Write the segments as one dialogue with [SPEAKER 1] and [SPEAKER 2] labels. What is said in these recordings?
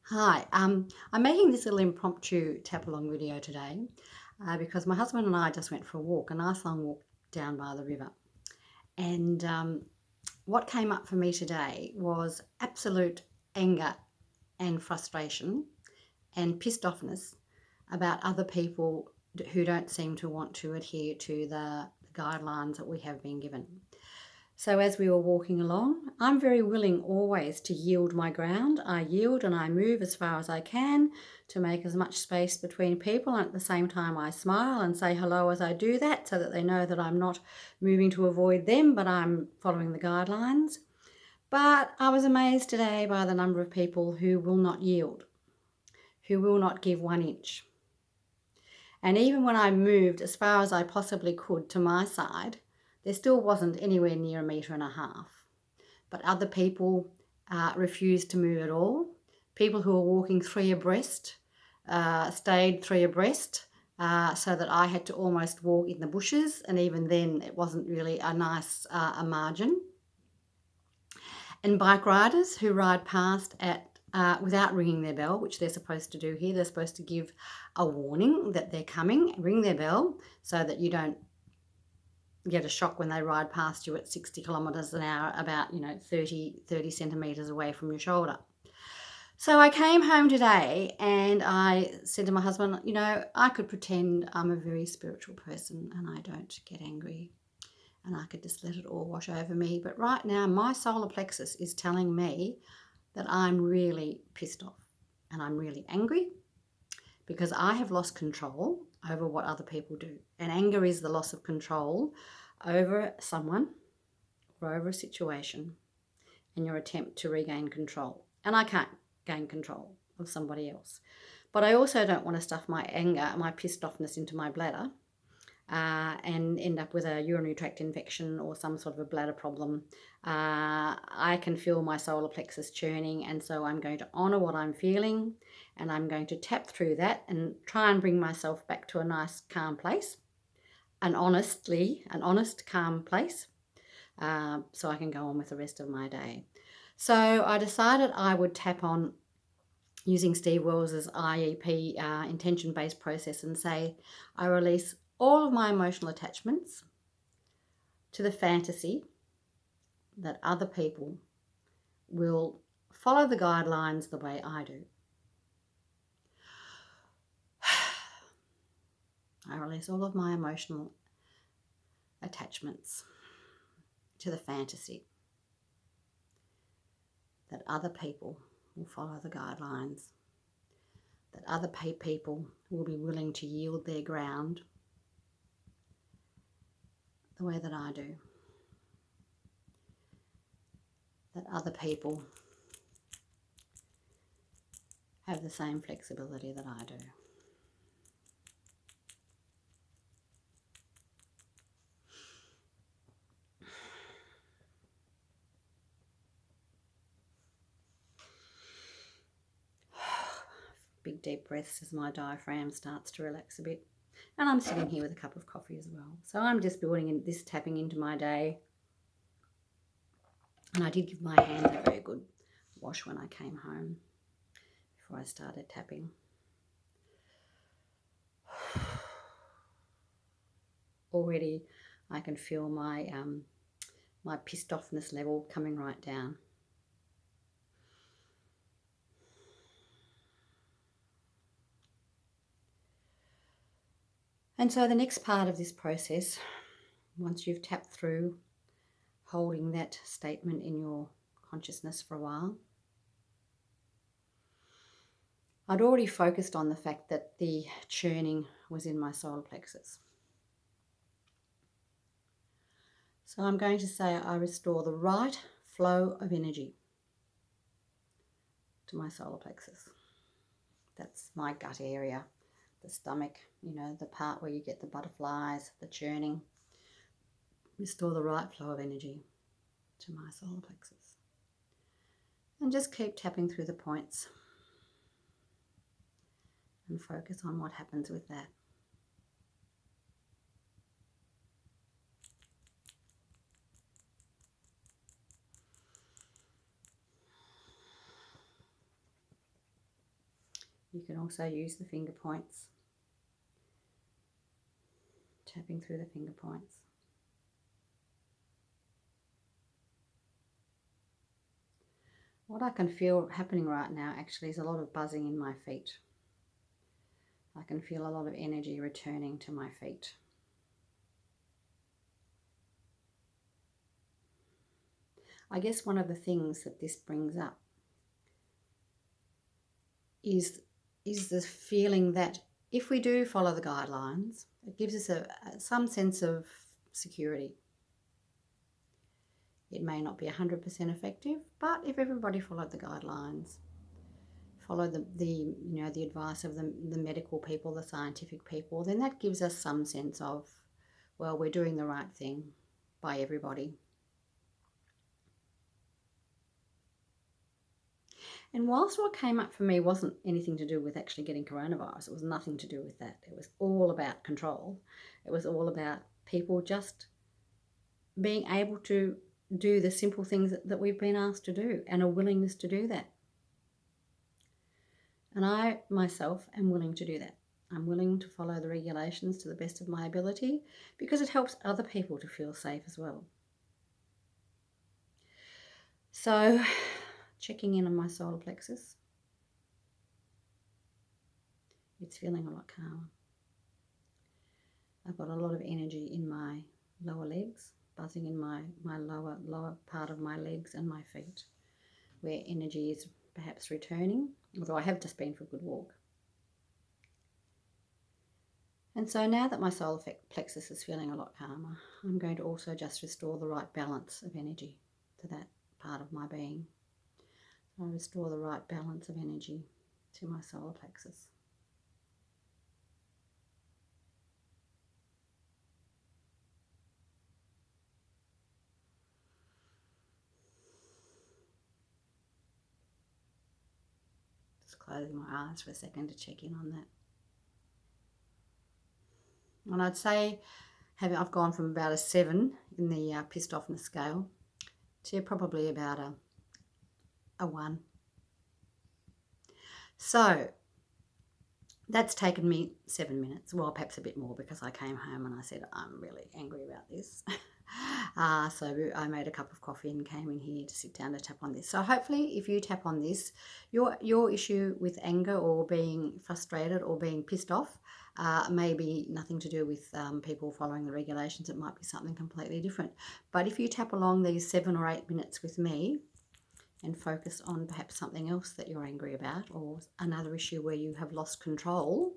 [SPEAKER 1] Hi, I'm making this little impromptu tap along video today because my husband and I just went for a walk, a nice long walk down by the river. And what came up for me today was absolute anger and frustration and pissed offness about other people who don't seem to want to adhere to the guidelines that we have been given. So as we were walking along, I'm very willing always to yield my ground. I yield and I move as far as I can to make as much space between people, and at the same time I smile and say hello as I do that so that they know that I'm not moving to avoid them, but I'm following the guidelines. But I was amazed today by the number of people who will not yield, who will not give 1 inch. And even when I moved as far as I possibly could to my side, there still wasn't anywhere near 1.5 meters. But other people refused to move at all. People who were walking three abreast stayed three abreast, so that I had to almost walk in the bushes, and even then it wasn't really a nice a margin. And bike riders who ride past without ringing their bell, which they're supposed to do here. They're supposed to give a warning that they're coming, ring their bell so that you don't get a shock when they ride past you at 60 kilometres an hour about 30 centimetres away from your shoulder. So I came home today and I said to my husband, I could pretend I'm a very spiritual person and I don't get angry and I could just let it all wash over me. But right now my solar plexus is telling me that I'm really pissed off and I'm really angry because I have lost control over what other people do. And anger is the loss of control over someone or over a situation and your attempt to regain control. And I can't gain control of somebody else. But I also don't want to stuff my anger, my pissed offness into my bladder and end up with a urinary tract infection or some sort of a bladder problem. I can feel my solar plexus churning, and so I'm going to honour what I'm feeling and I'm going to tap through that and try and bring myself back to a nice calm place, an honest calm place, so I can go on with the rest of my day. So I decided I would tap on using Steve Wells's IEP intention-based process and say I release all of my emotional attachments to the fantasy that other people will follow the guidelines the way I do. I release all of my emotional attachments to the fantasy that other people will follow the guidelines, that other people will be willing to yield their ground the way that I do, that other people have the same flexibility that I do. Big deep breaths as my diaphragm starts to relax a bit. And I'm sitting here with a cup of coffee as well. So I'm just building this tapping into my day. And I did give my hands a very good wash when I came home before I started tapping. Already I can feel my my pissed offness level coming right down. And so the next part of this process, once you've tapped through holding that statement in your consciousness for a while, I'd already focused on the fact that the churning was in my solar plexus. So I'm going to say I restore the right flow of energy to my solar plexus. That's my gut area, the stomach, the part where you get the butterflies, the churning. Restore the right flow of energy to my solar plexus. And just keep tapping through the points and focus on what happens with that. You can also use the finger points, tapping through the finger points. What I can feel happening right now actually is a lot of buzzing in my feet. I can feel a lot of energy returning to my feet. I guess one of the things that this brings up is the feeling that if we do follow the guidelines, it gives us some sense of security. It may not be 100% effective, but if everybody followed the guidelines, followed the advice of the medical people, the scientific people, then that gives us some sense of, well, we're doing the right thing by everybody. And whilst what came up for me wasn't anything to do with actually getting coronavirus, it was nothing to do with that. It was all about control. It was all about people just being able to do the simple things that we've been asked to do and a willingness to do that. And I myself am willing to do that. I'm willing to follow the regulations to the best of my ability because it helps other people to feel safe as well. So, checking in on my solar plexus. It's feeling a lot calmer. I've got a lot of energy in my lower legs, buzzing in my lower part of my legs and my feet, where energy is perhaps returning, although I have just been for a good walk. And so now that my solar plexus is feeling a lot calmer, I'm going to also just restore the right balance of energy to that part of my being. So I restore the right balance of energy to my solar plexus. Closing my eyes for a second to check in on that. And I'd say I've gone from about a 7 in the pissed offness scale to probably about a 1. So that's taken me 7 minutes, well, perhaps a bit more, because I came home and I said, I'm really angry about this. So I made a cup of coffee and came in here to sit down to tap on this. So hopefully if you tap on this, your issue with anger or being frustrated or being pissed off may be nothing to do with people following the regulations. It might be something completely different. But if you tap along these 7 or 8 minutes with me and focus on perhaps something else that you're angry about or another issue where you have lost control,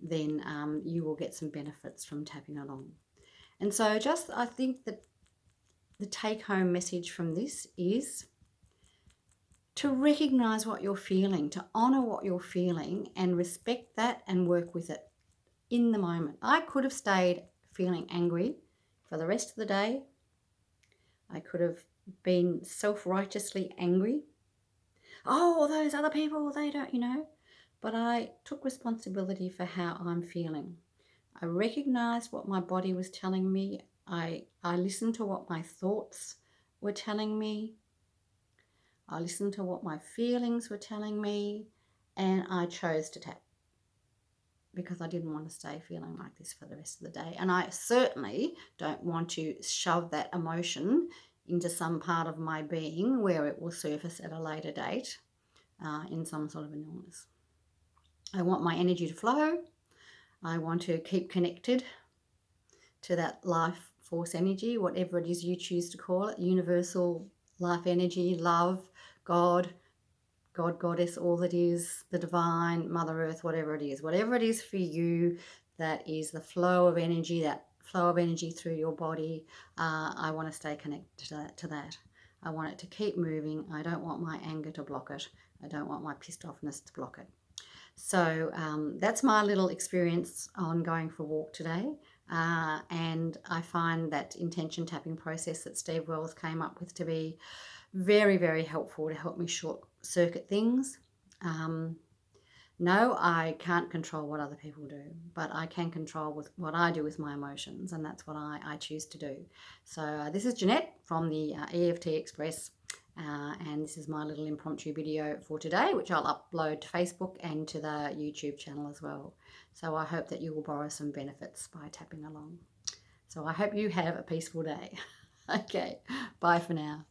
[SPEAKER 1] then you will get some benefits from tapping along. And so I think that the take-home message from this is to recognise what you're feeling, to honour what you're feeling and respect that and work with it in the moment. I could have stayed feeling angry for the rest of the day. I could have been self-righteously angry. Oh, those other people, they don't, But I took responsibility for how I'm feeling. I recognised what my body was telling me. I listened to what my thoughts were telling me. I listened to what my feelings were telling me, and I chose to tap because I didn't want to stay feeling like this for the rest of the day. And I certainly don't want to shove that emotion into some part of my being where it will surface at a later date in some sort of an illness. I want my energy to flow. I want to keep connected to that life force energy, whatever it is you choose to call it, universal life energy, love, God, Goddess, all that is, the divine, Mother Earth, whatever it is for you, that is the flow of energy, that flow of energy through your body. I want to stay connected to that. I want it to keep moving. I don't want my anger to block it. I don't want my pissed offness to block it. So that's my little experience on going for a walk today. And I find that intention tapping process that Steve Wells came up with to be very, very helpful to help me short circuit things. No, I can't control what other people do, but I can control with what I do with my emotions, and that's what I choose to do. So this is Jeanette from the EFT Express, And this is my little impromptu video for today, which I'll upload to Facebook and to the YouTube channel as well. So I hope that you will borrow some benefits by tapping along. So I hope you have a peaceful day. Okay, bye for now.